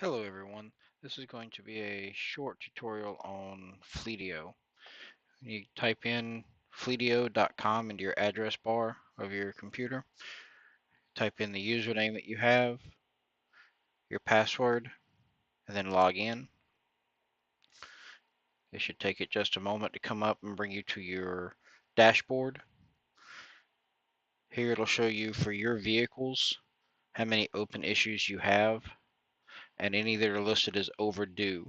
Hello everyone, this is going to be a short tutorial on Fleetio. You type in fleetio.com into your address bar of your computer, type in the username that you have, your password, and then log in. It should take it just a moment to come up and bring you to your dashboard. Here it'll show you for your vehicles how many open issues you have and any that are listed as overdue.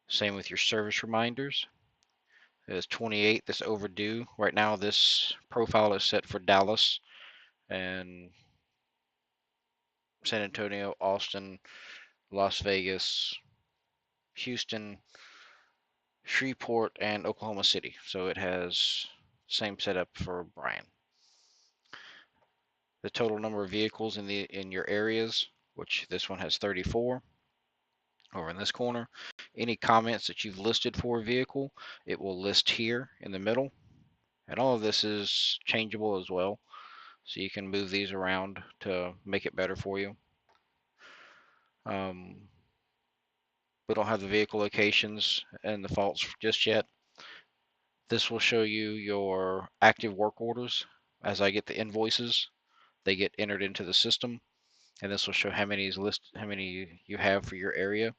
Same with your service reminders. There's 28 that's overdue. Right now, this profile is set for Dallas and San Antonio, Austin, Las Vegas, Houston, Shreveport, and Oklahoma City. So it has same setup for Bryan. The total number of vehicles in your areas, which this one has 34. Over in this corner, any comments that you've listed for a vehicle, it will list here in the middle. And all of this is changeable as well. So you can move these around to make it better for you. Um, we don't have the vehicle locations and the faults just yet. This will show you your active work orders. As I get the invoices, they get entered into the system, and this will show how many you have for your area.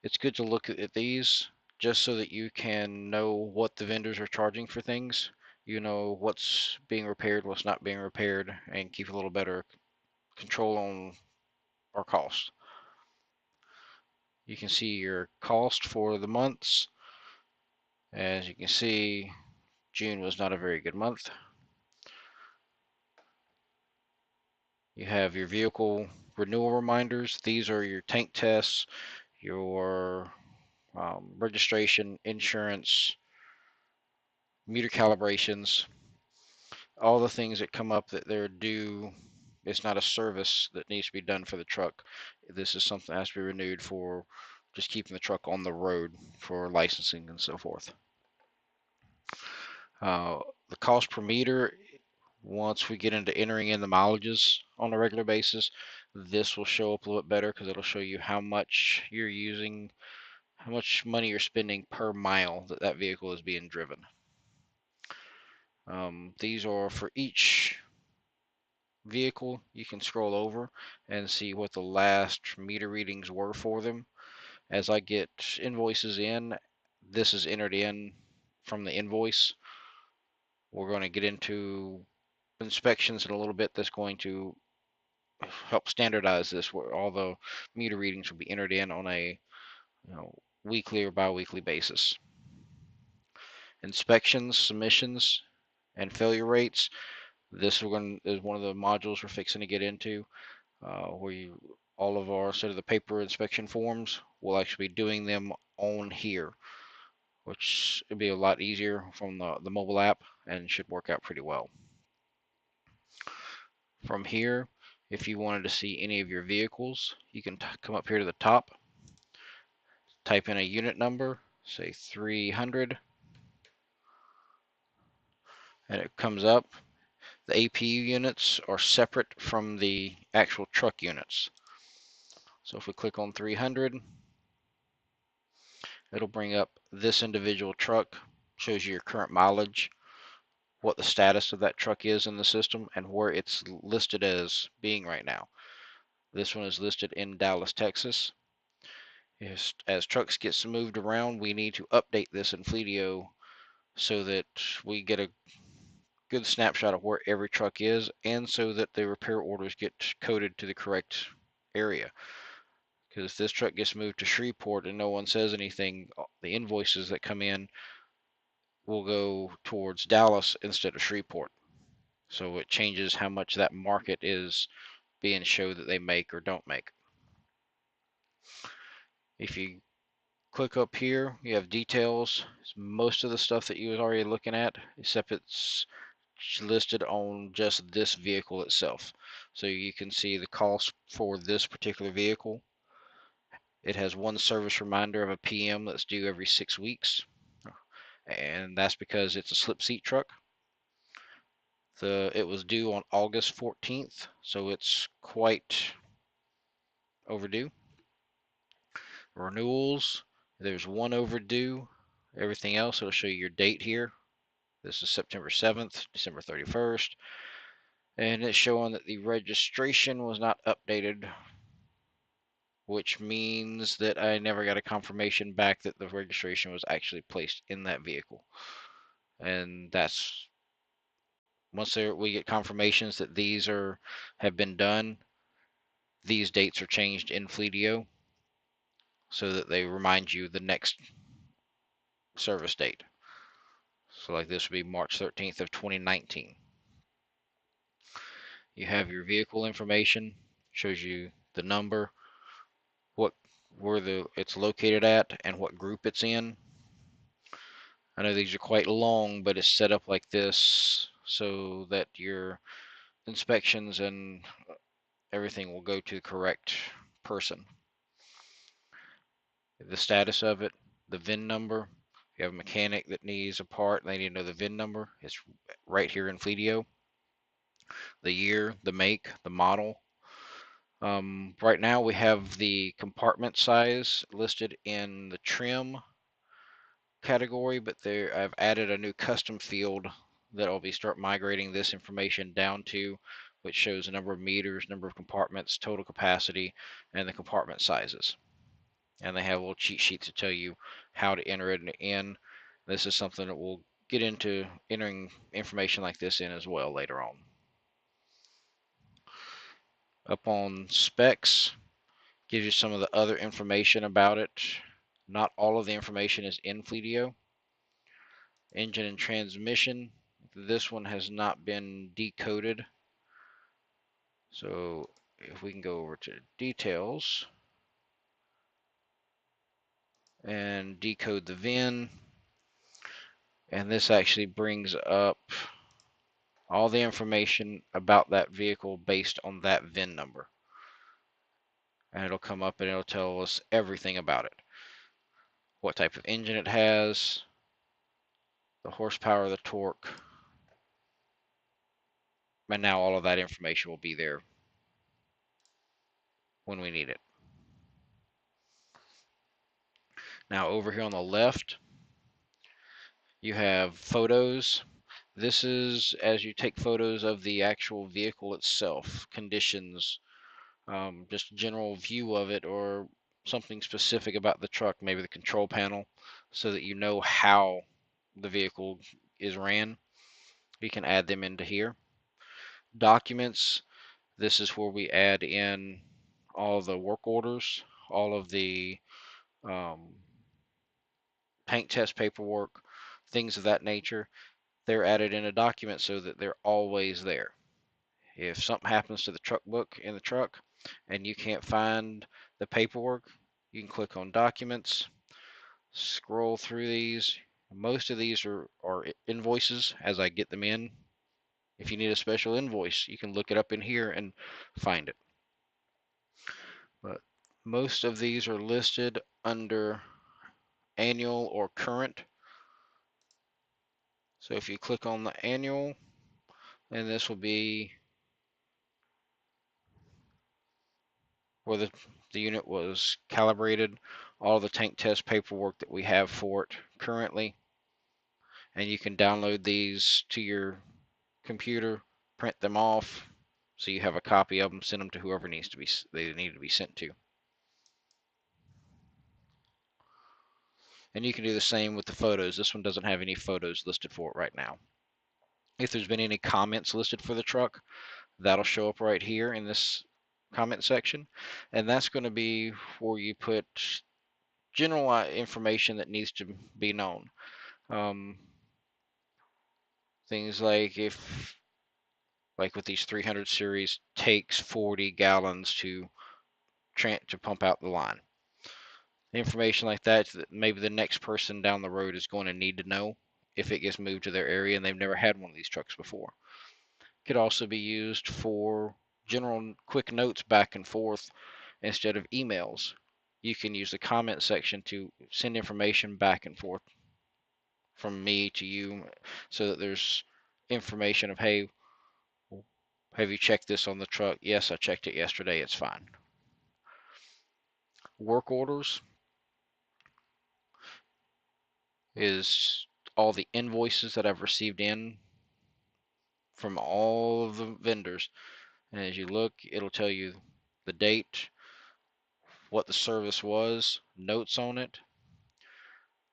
It's good to look at these just so that you can know what the vendors are charging for things. You know what's being repaired, what's not being repaired, and keep a little better control on our costs. You can see your cost for the months. As you can see, June was not a very good month. You have your vehicle renewal reminders. These are your tank tests, your registration, insurance, meter calibrations, all the things that come up that they're due. It's not a service that needs to be done for the truck. This is something that has to be renewed for just keeping the truck on the road for licensing and so forth. Uh, the cost per meter, once we get into entering in the mileages on a regular basis, this will show up a little bit better because it'll show you how much you're using, how much money you're spending per mile that that vehicle is being driven. These are for each vehicle. You can scroll over and see what the last meter readings were for them. As I get invoices in, this is entered in from the invoice. We're going to get into inspections in a little bit that's going to help standardize this, where all the meter readings will be entered in on a weekly or bi-weekly basis. Inspections, submissions, and failure rates. This is one of the modules we're fixing to get into, where all of our instead of the paper inspection forms, we'll actually be doing them on here, which would be a lot easier from the mobile app and should work out pretty well. From here, if you wanted to see any of your vehicles, you can come up here to the top, type in a unit number, say 300, and it comes up. The APU units are separate from the actual truck units. So if we click on 300, it'll bring up this individual truck, shows you your current mileage, what the status of that truck is in the system, and where it's listed as being right now. This one is listed in Dallas, Texas. As trucks get moved around, we need to update this in Fleetio so that we get a good snapshot of where every truck is, and so that the repair orders get coded to the correct area. Because if this truck gets moved to Shreveport and no one says anything, the invoices that come in will go towards Dallas instead of Shreveport. So it changes how much that market is being showed that they make or don't make. If you click up here, you have details. It's most of the stuff that you was already looking at, except it's listed on just this vehicle itself. So you can see the cost for this particular vehicle. It has one service reminder of a PM that's due every 6 weeks, and that's because it's a slip seat truck. It was due on August 14th, so it's quite overdue. Renewals, there's one overdue. Everything else, it'll show you your date here. This is September 7th, December 31st. And it's showing that the registration was not updated, which means that I never got a confirmation back that the registration was actually placed in that vehicle. And that's once we get confirmations that these have been done, these dates are changed in Fleetio so that they remind you the next service date. So like this would be March 13th of 2019. You have your vehicle information, shows you the number, where it's located at, and what group it's in. I know these are quite long, but it's set up like this so that your inspections and everything will go to the correct person. The status of it, the VIN number. If you have a mechanic that needs a part and they need to know the VIN number, it's right here in Fleetio. The year, the make, the model. Right now we have the compartment size listed in the trim category, but there I've added a new custom field that I'll start migrating this information down to, which shows the number of meters, number of compartments, total capacity, and the compartment sizes. And they have little cheat sheets to tell you how to enter it in. This is something that we'll get into entering information like this in as well later on. Up on specs, gives you some of the other information about it. Not all of the information is in Fleetio. Engine and transmission, this one has not been decoded. So if we can go over to details and decode the VIN, and this actually brings up all the information about that vehicle based on that VIN number. And it'll come up and it'll tell us everything about it. What type of engine it has, the horsepower, the torque, and now all of that information will be there when we need it. Now over here on the left, you have photos. This is as you take photos of the actual vehicle itself, conditions, just a general view of it, or something specific about the truck, maybe the control panel, so that you know how the vehicle is ran. You can add them into here. Documents, this is where we add in all the work orders, all of the um, tank test paperwork, things of that nature. They're added in a document so that they're always there. If something happens to the truck book in the truck and you can't find the paperwork, you can click on documents, scroll through these. Most of these are invoices as I get them in. If you need a special invoice, you can look it up in here and find it. But most of these are listed under annual or current. So if you click on the annual, and this will be where the unit was calibrated, all the tank test paperwork that we have for it currently, and you can download these to your computer, print them off, so you have a copy of them, send them to whoever they need to be sent to. And you can do the same with the photos. This one doesn't have any photos listed for it right now. If there's been any comments listed for the truck, that'll show up right here in this comment section, and that's going to be where you put general information that needs to be known. Things like like with these 300 series, takes 40 gallons to pump out the line. Information like that maybe the next person down the road is going to need to know if it gets moved to their area and they've never had one of these trucks before. Could also be used for general quick notes back and forth instead of emails. You can use the comment section to send information back and forth from me to you so that there's information of, hey, have you checked this on the truck? Yes, I checked it yesterday. It's fine. Work orders. is all the invoices that I've received in from all of the vendors. And as you look, it'll tell you the date, what the service was, notes on it,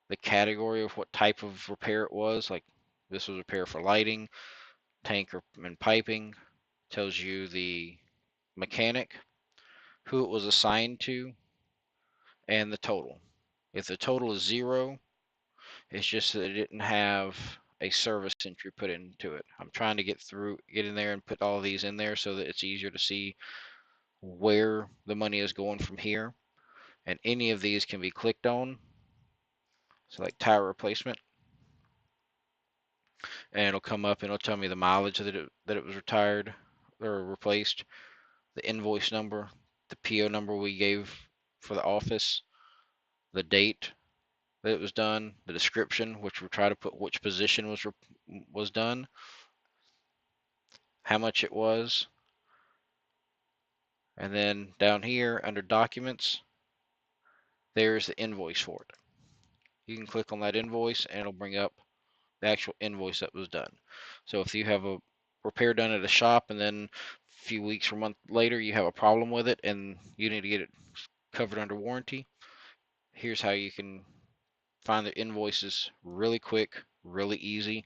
the category of what type of repair it was. Like this was repair for lighting, tank and piping. Tells you the mechanic, who it was assigned to, and the total. If the total is 0, it's just that it didn't have a service entry put into it. I'm trying to get in there and put all these in there so that it's easier to see where the money is going from here. And any of these can be clicked on. So like tire replacement, and it'll come up and it'll tell me the mileage that it was retired or replaced, the invoice number, the PO number we gave for the office, the date that it was done, the description, which we'll try to put which position was done, how much it was, and then down here under documents, there's the invoice for it. You can click on that invoice and it'll bring up the actual invoice that was done. So if you have a repair done at a shop and then a few weeks or a month later you have a problem with it and you need to get it covered under warranty, here's how you can find the invoices really quick, really easy.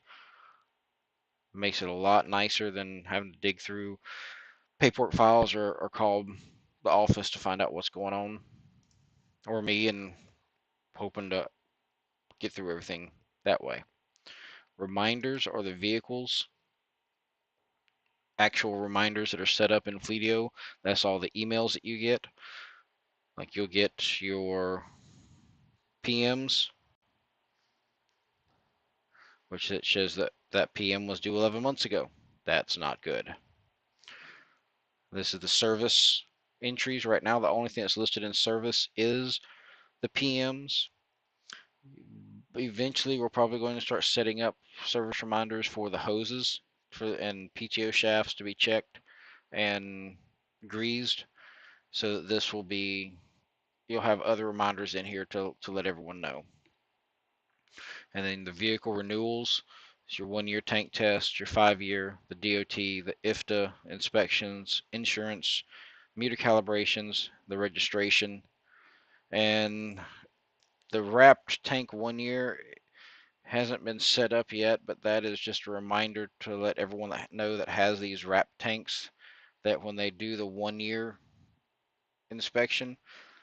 Makes it a lot nicer than having to dig through paperwork files or call the office to find out what's going on, or me, and hoping to get through everything that way. Reminders are the vehicles, actual reminders that are set up in Fleetio. That's all the emails that you get. Like you'll get your PMs, which it shows that that PM was due 11 months ago. That's not good. This is the service entries. Right now, the only thing that's listed in service is the PMs. Eventually, we're probably going to start setting up service reminders for the hoses and PTO shafts to be checked and greased. So that this will be, you'll have other reminders in here to let everyone know. And then the vehicle renewals is your 1-year tank test, your 5-year, the DOT, the IFTA inspections, insurance, meter calibrations, the registration, and the wrapped tank 1-year hasn't been set up yet, but that is just a reminder to let everyone know that has these wrapped tanks that when they do the 1-year inspection,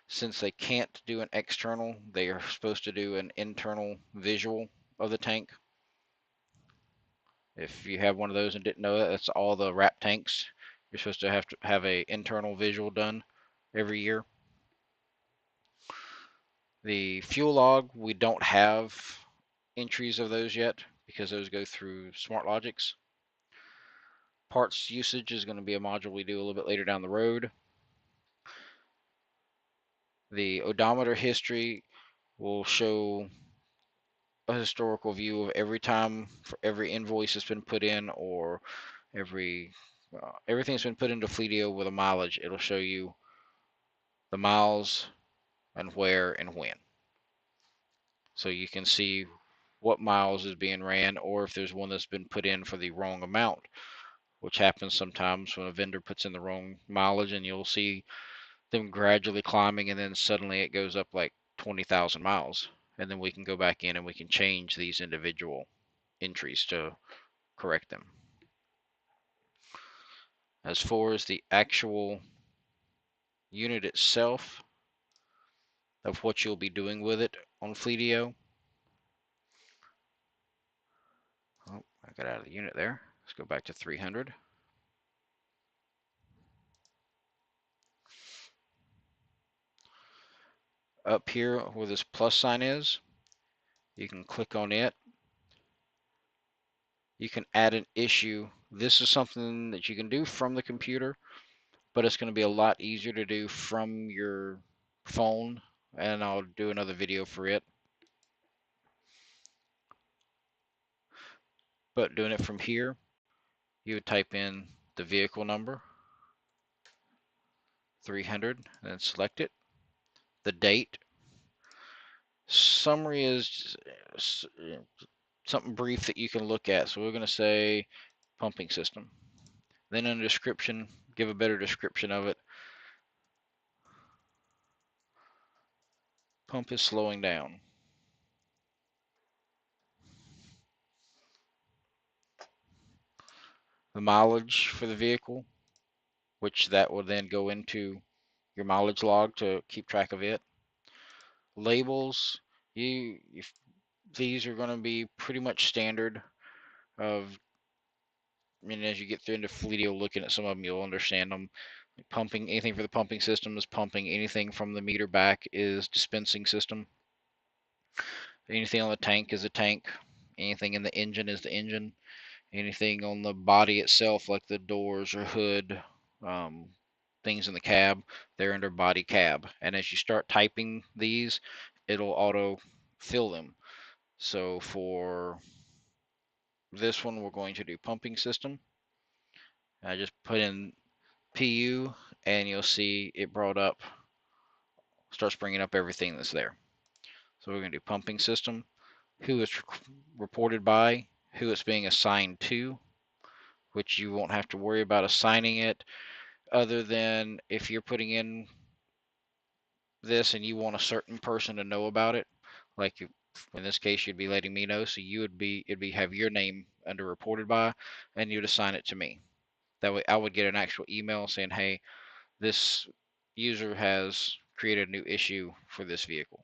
since they can't do an external, they are supposed to do an internal visual of the tank. If you have one of those and didn't know that, that's all the wrap tanks. You're supposed to have a internal visual done every year. The fuel log, we don't have entries of those yet because those go through SmartLogics. Parts usage is going to be a module we do a little bit later down the road. The odometer history will show a historical view of every time for every invoice that's been put in, or everything that's been put into Fleetio with a mileage. It'll show you the miles and where and when. So you can see what miles is being ran, or if there's one that's been put in for the wrong amount, which happens sometimes when a vendor puts in the wrong mileage, and you'll see them gradually climbing and then suddenly it goes up like 20,000 miles. And then we can go back in and we can change these individual entries to correct them. As far as the actual unit itself, of what you'll be doing with it on Fleetio. Oh, I got out of the unit there. Let's go back to 300. Up here where this plus sign is, you can click on it. You can add an issue. This is something that you can do from the computer, but it's going to be a lot easier to do from your phone, and I'll do another video for it. But doing it from here, you would type in the vehicle number, 300, and then select it, the date. Summary is something brief that you can look at. So we're going to say pumping system. Then in the description, give a better description of it. Pump is slowing down. The mileage for the vehicle, which that will then go into your mileage log to keep track of it. Labels, these are going to be pretty much standard of, I mean, as you get through into Fleetio, looking at some of them, you'll understand them. Pumping, anything for the pumping system is pumping. Anything from the meter back is dispensing system. Anything on the tank is a tank. Anything in the engine is the engine. Anything on the body itself, like the doors or hood, um, things in the cab, they're under body cab. And as you start typing these, it'll auto fill them. So for this one, we're going to do pumping system. I just put in PU, and you'll see it starts bringing up everything that's there. So we're going to do pumping system, who it's reported by, who it's being assigned to, which you won't have to worry about assigning it, other than if you're putting in this and you want a certain person to know about it, like in this case you'd be letting me know, so it'd be have your name under reported by, and you'd assign it to me. That way I would get an actual email saying, hey, this user has created a new issue for this vehicle.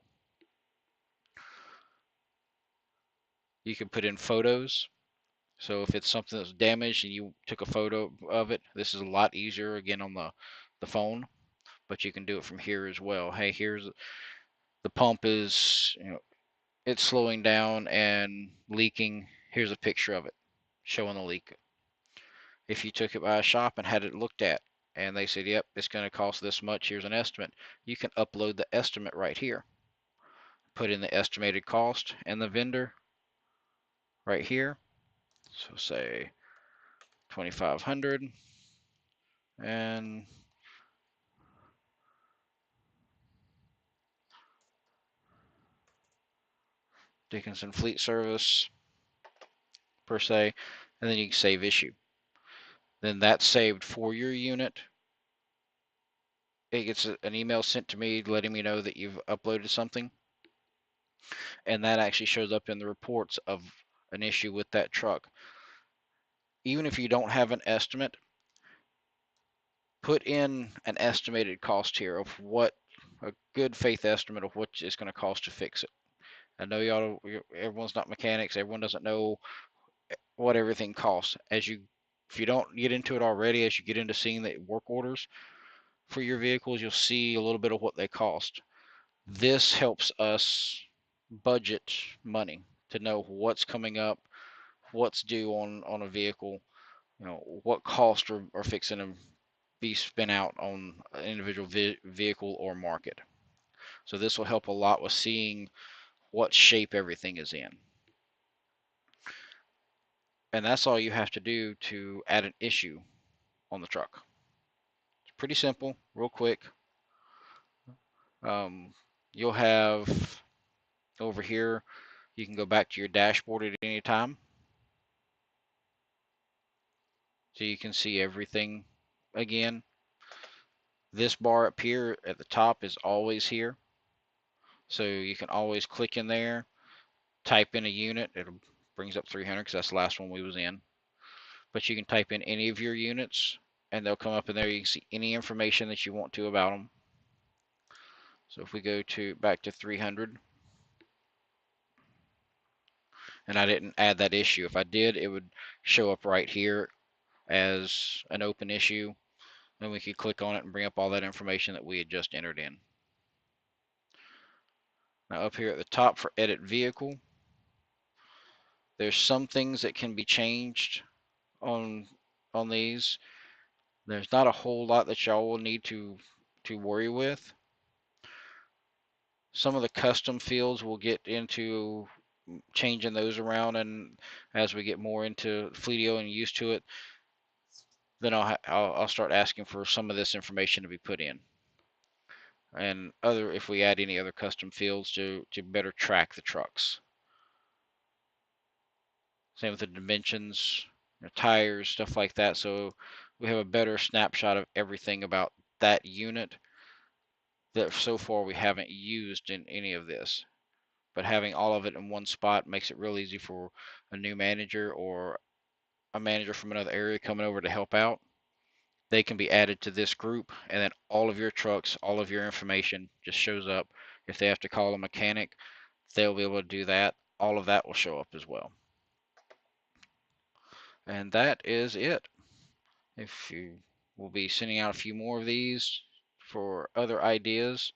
You can put in photos. So if it's something that's damaged and you took a photo of it, this is a lot easier again on the phone, but you can do it from here as well. Hey, here's the pump is, it's slowing down and leaking. Here's a picture of it showing the leak. If you took it by a shop and had it looked at and they said, yep, it's going to cost this much, here's an estimate, you can upload the estimate right here. Put in the estimated cost and the vendor right here. So say 2,500 and Dickinson Fleet Service per se, and then you can save issue. Then that's saved for your unit. It gets an email sent to me letting me know that you've uploaded something, and that actually shows up in the reports of an issue with that truck. Even if you don't have an estimate, put in an estimated cost here of what a good faith estimate of what it's going to cost to fix it. I know everyone's not mechanics. Everyone doesn't know what everything costs. If you don't get into it already, as you get into seeing the work orders for your vehicles, you'll see a little bit of what they cost. This helps us budget money to know what's coming up, what's due on a vehicle, what costs are fixing to be spent out on an individual vehicle or market. So this will help a lot with seeing what shape everything is in. And that's all you have to do to add an issue on the truck. It's pretty simple, real quick. You'll have over here, you can go back to your dashboard at any time. So you can see everything again. This bar up here at the top is always here. So you can always click in there, type in a unit. It brings up 300 because that's the last one we was in. But you can type in any of your units and they'll come up in there. You can see any information that you want to about them. So if we go back to 300, and I didn't add that issue. If I did, it would show up right here as an open issue. Then we could click on it and bring up all that information that we had just entered in. Now up here at the top for edit vehicle, there's some things that can be changed on these. There's not a whole lot that y'all will need to worry with. Some of the custom fields we'll get into changing those around, and as we get more into Fleetio and used to it, then I'll start asking for some of this information to be put in. and other if we add any other custom fields to better track the trucks. Same with the dimensions, tires, stuff like that. So we have a better snapshot of everything about that unit that so far we haven't used in any of this. But having all of it in one spot makes it real easy for a new manager or a manager from another area coming over to help out. They can be added to this group, and then all of your trucks, all of your information just shows up. If they have to call a mechanic, they'll be able to do that. All of that will show up as well. And that is it. If you will be sending out a few more of these for other ideas,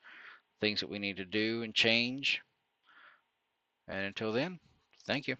things that we need to do and change. And until then, thank you.